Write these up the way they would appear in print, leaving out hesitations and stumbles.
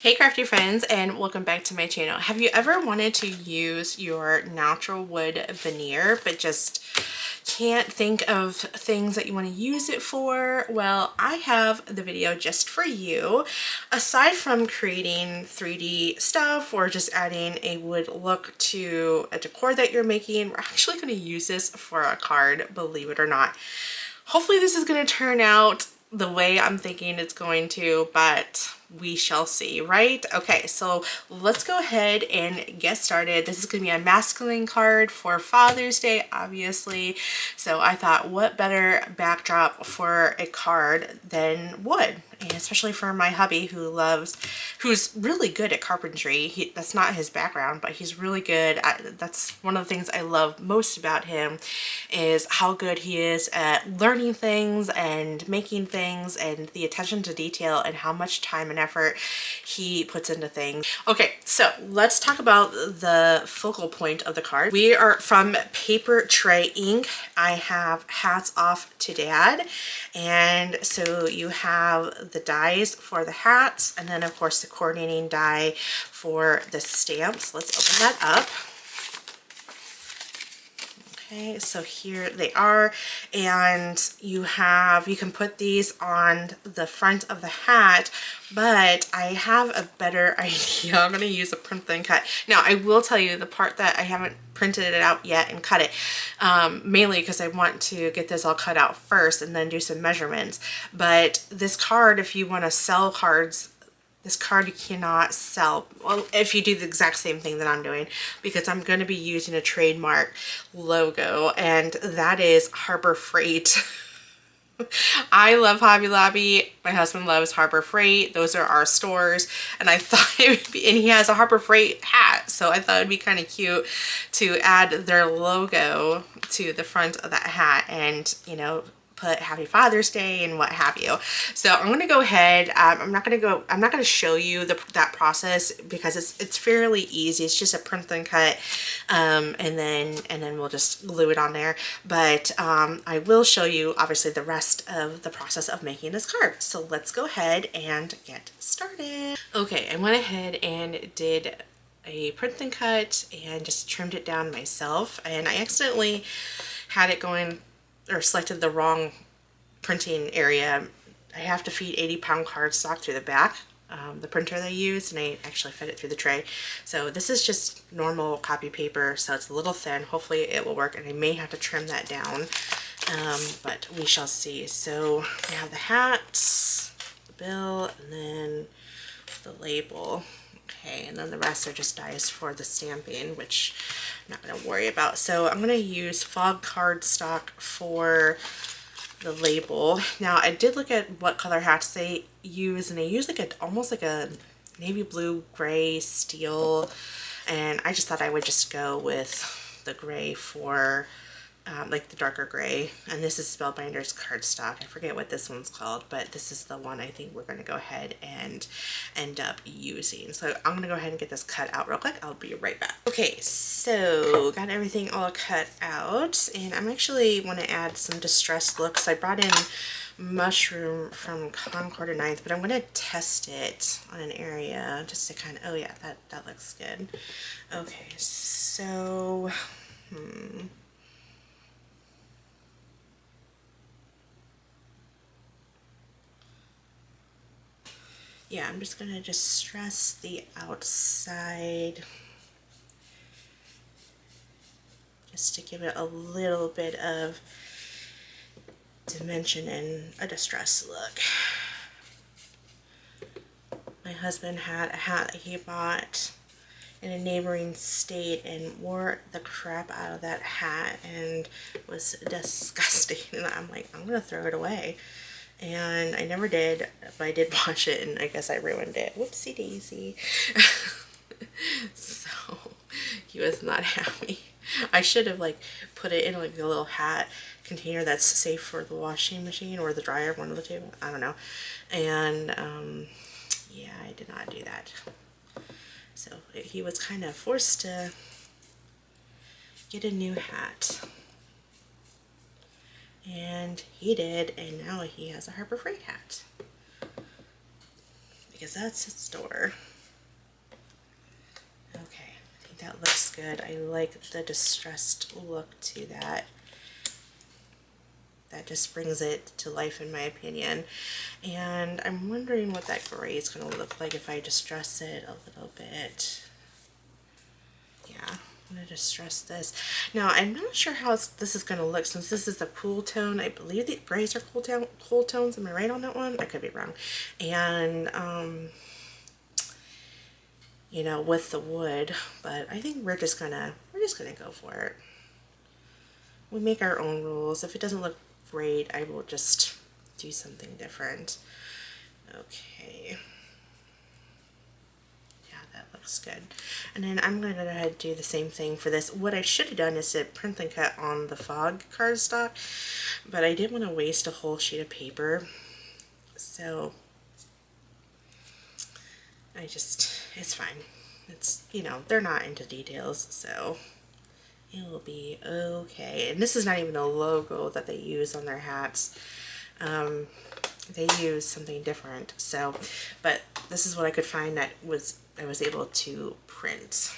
Hey crafty friends, and welcome back to my channel. Have you ever wanted to use your natural wood veneer but just can't think of things that you want to use it for? Well, I have the video just for you. Aside from creating 3D stuff or just adding a wood look to a decor that you're making, we're actually going to use this for a card, believe it or not. Hopefully this is going to turn out the way I'm thinking it's going to, but we shall see, right? Okay, so let's go ahead and get started. This is going to be a masculine card for Father's Day, obviously. So I thought, what better backdrop for a card than wood? And especially for my hubby who's really good at carpentry. That's not his background, but he's really good. That's one of the things I love most about him, is how good he is at learning things and making things and the attention to detail and how much time and effort he puts into things. Okay, so let's talk about the focal point of the card. We are from Paper Tray Ink. I have Hats Off to Dad. And so you have the dies for the hats, and then of course the coordinating die for the stamps. Let's open that up. Okay, so here they are, and you can put these on the front of the hat, but I have a better idea. I'm going to use a print then cut. Now, I will tell you the part that I haven't printed it out yet and cut it, mainly because I want to get this all cut out first and then do some measurements. But this card, if you want to sell cards, this card you cannot sell, well, if you do the exact same thing that I'm doing, because I'm going to be using a trademark logo, and that is Harbor Freight. I love Hobby Lobby. My husband loves Harbor Freight. Those are our stores, and I thought it would be, and he has a Harbor Freight hat, so I thought it'd be kind of cute to add their logo to the front of that hat, and put Happy Father's Day and what have you. So I'm going to go ahead. I'm not going to show you that process because it's fairly easy. It's just a print and cut, and then we'll just glue it on there. But I will show you obviously the rest of the process of making this card. So let's go ahead and get started. Okay, I went ahead and did a print and cut and just trimmed it down myself, and I accidentally had it going, or selected the wrong printing area. I have to feed 80-pound cardstock through the back, the printer they use, and I actually fed it through the tray. So this is just normal copy paper, so it's a little thin. Hopefully it will work, and I may have to trim that down, but we shall see. So we have the hats, the bill, and then the label. Okay, and then the rest are just dies for the stamping, which I'm not going to worry about. So I'm going to use fog cardstock for the label. Now, I did look at what color hats they use, and they use almost like a navy blue, gray, steel, and I just thought I would just go with the gray for like the darker gray. And this is Spellbinders cardstock. I forget what this one's called, but this is the one I think we're going to go ahead and end up using. So I'm going to go ahead and get this cut out real quick. I'll be right back. Okay, so got everything all cut out, and I'm actually want to add some distressed looks. I brought in mushroom from Concord and Ninth, but I'm going to test it on an area just to kind of, oh yeah, that looks good. Okay, so yeah, I'm just going to stress the outside just to give it a little bit of dimension and a distressed look. My husband had a hat that he bought in a neighboring state and wore the crap out of that hat and was disgusting. And I'm like, I'm going to throw it away. And I never did, but I did wash it, and I guess I ruined it. Whoopsie daisy. So he was not happy. I should have put it in like a little hat container that's safe for the washing machine or the dryer, one of the two. I don't know. And yeah, I did not do that. So he was kind of forced to get a new hat. And he did, and now he has a Harbor Freight hat. Because that's his store. That looks good. I like the distressed look to that. That just brings it to life in my opinion. And I'm wondering what that gray is going to look like if I distress it a little bit. Yeah, I'm going to distress this. Now, I'm not sure how this is going to look since this is the cool tone. I believe the grays are cool tones. Am I right on that one? I could be wrong. And, you know, with the wood, but I think we're just gonna go for it. We make our own rules. If it doesn't look great, I will just do something different. Okay. Yeah, that looks good. And then I'm going to go ahead and do the same thing for this. What I should have done is to print and cut on the fog cardstock, but I didn't want to waste a whole sheet of paper. So it's fine. It's, you know, they're not into details, so it will be okay. And this is not even a logo that they use on their hats. They use something different. So, but this is what I could find that I was able to print.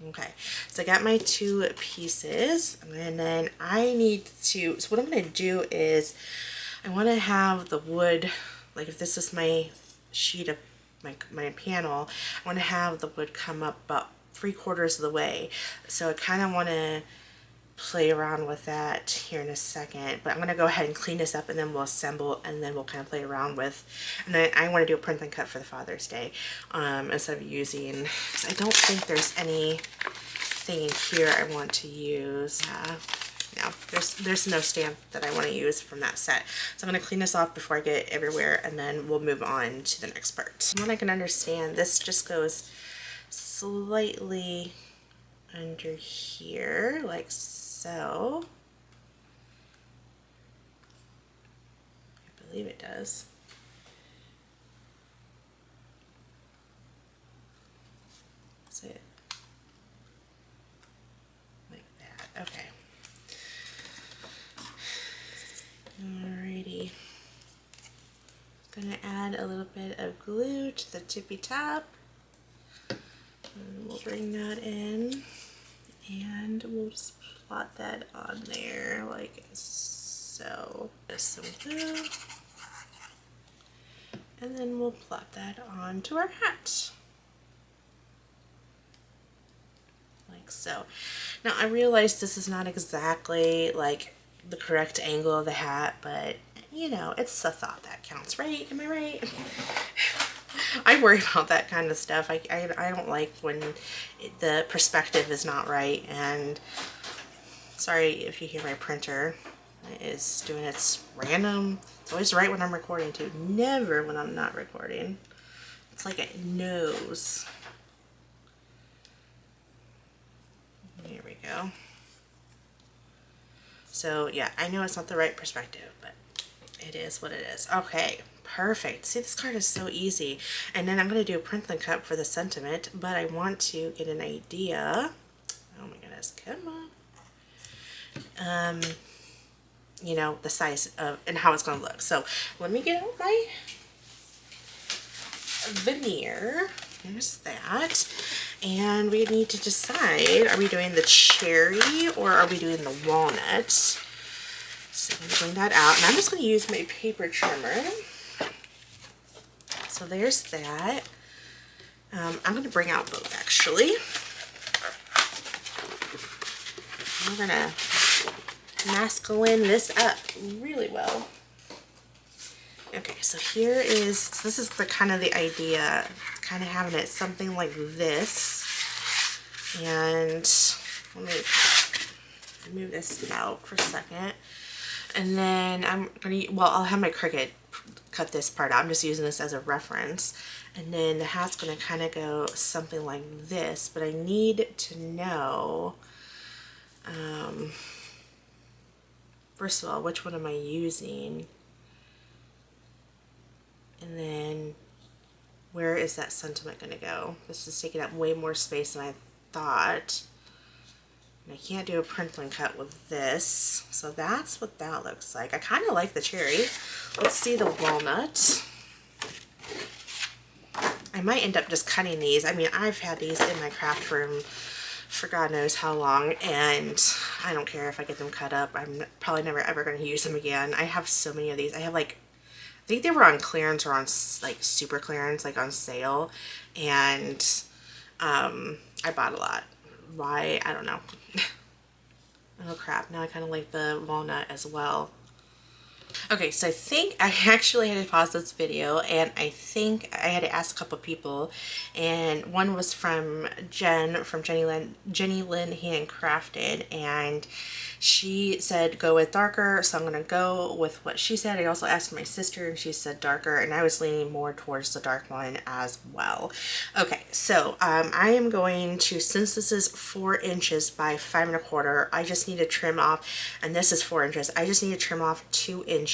Okay, so I got my 2 pieces, and then I need to, so what I'm going to do is I want to have the wood, like if this is my sheet of my panel, I want to have the wood come up about 3/4 of the way. So I kind of want to play around with that here in a second, but I'm going to go ahead and clean this up and then we'll assemble and then we'll kind of play around with, and then I want to do a print and cut for the Father's Day instead of using, because I don't think there's anything in here I want to use. No, there's no stamp that I want to use from that set. So I'm going to clean this off before I get it everywhere, and then we'll move on to the next part. From what I can understand, this just goes slightly under here, like so. I believe it does. That's it. Like that. Okay. Alrighty. Gonna add a little bit of glue to the tippy top. And we'll bring that in and we'll just plot that on there like so. Just some glue. And then we'll plot that onto our hat. Like so. Now I realize this is not exactly like the correct angle of the hat, but you know, it's the thought that counts, right? Am I right? I worry about that kind of stuff. I don't like when the perspective is not right, and sorry if you hear my printer. It is doing its random. It's always right when I'm recording too, never when I'm not recording. It's like it knows. Here we go. So yeah, I know it's not the right perspective, but it is what it is. Okay, perfect. See, this card is so easy. And then I'm going to do a print and cut for the sentiment, but I want to get an idea. Oh my goodness, come on. You know, the size of and how it's going to look. So let me get out my veneer. There's that. And we need to decide, are we doing the cherry or are we doing the walnut? So I'm going to bring that out, and I'm just going to use my paper trimmer. So there's that. I'm going to bring out both actually. We're going to masculine this up really well. Okay, so here is, so this is the kind of the idea, kind of having it something like this. And let me move this out for a second. And then I'm going to, well, I'll have my Cricut cut this part out. I'm just using this as a reference. And then the hat's going to kind of go something like this, but I need to know, first of all, which one am I using? And then where is that sentiment going to go? This is taking up way more space than I thought. And I can't do a print and cut with this. So that's what that looks like. I kind of like the cherry. Let's see the walnut. I might end up just cutting these. I mean, I've had these in my craft room for God knows how long, and I don't care if I get them cut up. I'm probably never ever going to use them again. I have so many of these. I have like, I think they were on clearance or on like super clearance, like on sale, and I bought a lot. Why? I don't know. Oh crap, now I kind of like the walnut as well. Okay, so I think I actually had to pause this video, and I think I had to ask a couple people, and one was from Jen from Jenny Lynn Handcrafted, and she said go with darker, so I'm gonna go with what she said. I also asked my sister and she said darker, and I was leaning more towards the dark one as well. Okay, so I am going to, since this is 4 inches by 5 1/4, I just need to trim off, and this is 4 inches, I just need to trim off 2 inches.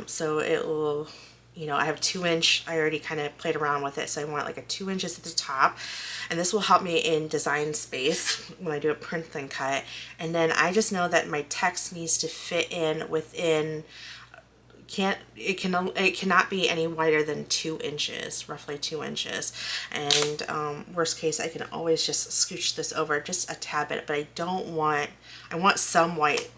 So it will, you know, I have 2-inch, I already kind of played around with it, so I want like a 2 inches at the top, and this will help me in design space when I do a print and cut. And then I just know that my text needs to fit in within, it cannot be any wider than 2 inches, roughly 2 inches. And worst case, I can always just scooch this over just a tad bit, but I want some white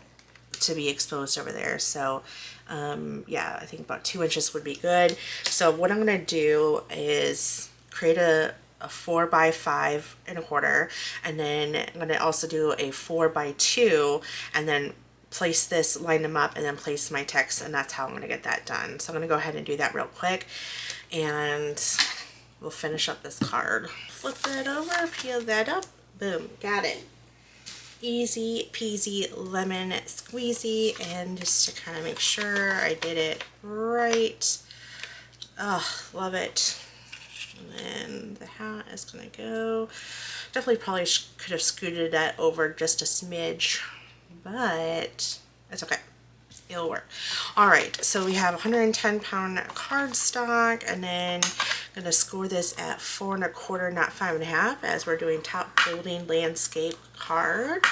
to be exposed over there. So yeah, I think about 2 inches would be good. So what I'm gonna do is create a 4 by 5 1/4, and then I'm gonna also do a 4 by 2, and then place this, line them up, and then place my text, and that's how I'm gonna get that done. So I'm gonna go ahead and do that real quick, and we'll finish up this card. Flip that over, peel that up, boom, got it. Easy peasy lemon squeezy. And just to kind of make sure I did it right. Oh, love it. And then the hat is gonna go, definitely probably could have scooted that over just a smidge, but it's okay, it'll work. All right, so we have 110-pound cardstock, and then I'm gonna score this at 4 1/4, not 5 1/2, as we're doing top folding landscape card.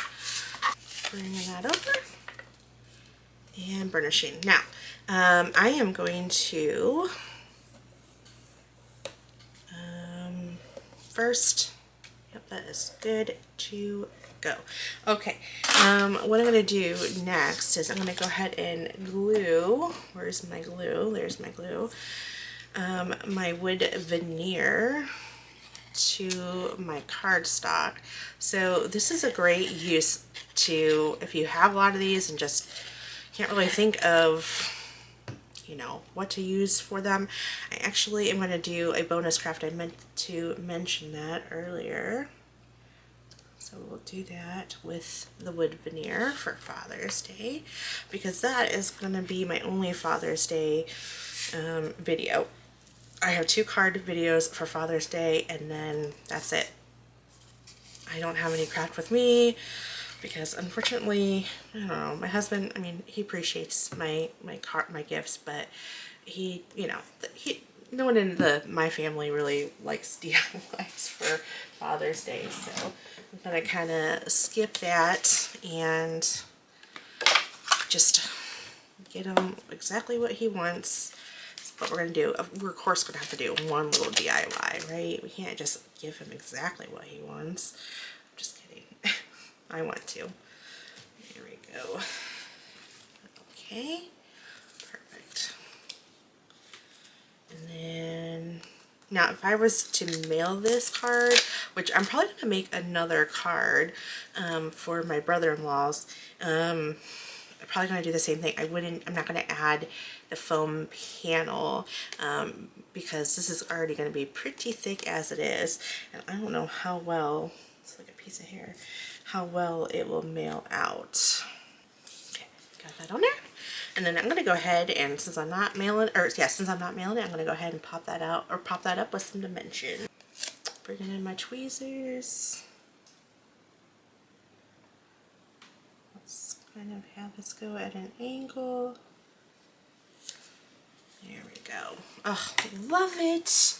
Bringing that over and burnishing. Now, I am going to first, yep, that is good to go. Okay, what I'm gonna do next is I'm gonna go ahead and glue, where's my glue? There's my glue. My wood veneer to my cardstock. So this is a great use to, if you have a lot of these and just can't really think of, you know, what to use for them. I actually am going to do a bonus craft. I meant to mention that earlier. So we'll do that with the wood veneer for Father's Day, because that is going to be my only Father's Day video. I have 2 card videos for Father's Day, and then that's it. I don't have any craft with me because, unfortunately, I don't know, my husband, I mean, he appreciates my gifts, but he, you know, no one in my family really likes DIYs for Father's Day, so I'm gonna kind of skip that and just get him exactly what he wants. What we're going to do, we're of course going to have to do one little DIY, right? We can't just give him exactly what he wants. I'm just kidding. I want to. There we go. Okay, perfect. And then, now if I was to mail this card, which I'm probably going to make another card for my brother-in-law's, I'm probably going to do the same thing. I'm not going to add the foam panel because this is already going to be pretty thick as it is, and I don't know how well, it's like a piece of hair, how well it will mail out. Okay, got that on there. And then I'm going to go ahead and, since I'm not mailing it, I'm going to go ahead and pop that out, or pop that up with some dimension. Bringing in my tweezers. Let's kind of have this go at an angle. There we go. Oh, I love it.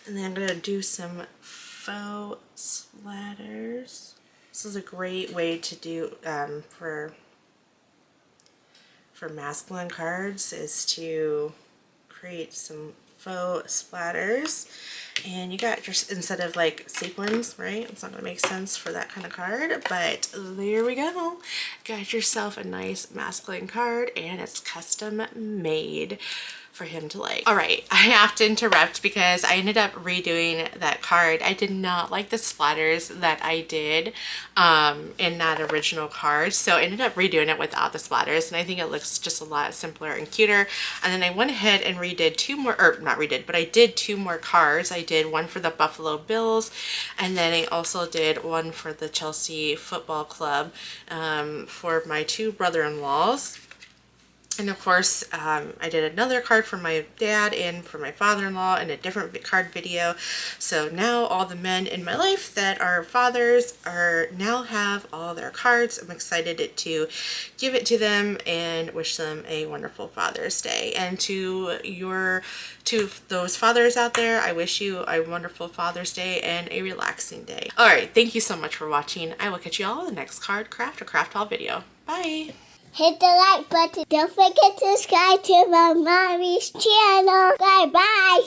And then I'm going to do some faux splatters. This is a great way to do for masculine cards, is to create some faux splatters. And you got your, instead of like sequins, right? It's not gonna make sense for that kind of card, but there we go. Got yourself a nice masculine card, and it's custom made for him to like. All right, I have to interrupt because I ended up redoing that card. I did not like the splatters that I did in that original card, so I ended up redoing it without the splatters, and I think it looks just a lot simpler and cuter. And then I went ahead and redid two more, or not redid, but I did two more cards. I did one for the Buffalo Bills, and then I also did one for the Chelsea Football Club for my two brother-in-laws. And of course, I did another card for my dad and for my father-in-law in a different card video. So now all the men in my life that are fathers are now have all their cards. I'm excited to give it to them and wish them a wonderful Father's Day. And to those fathers out there, I wish you a wonderful Father's Day and a relaxing day. All right, thank you so much for watching. I will catch you all in the next card craft or craft haul video. Bye. Hit the like button. Don't forget to subscribe to my mommy's channel. Bye-bye.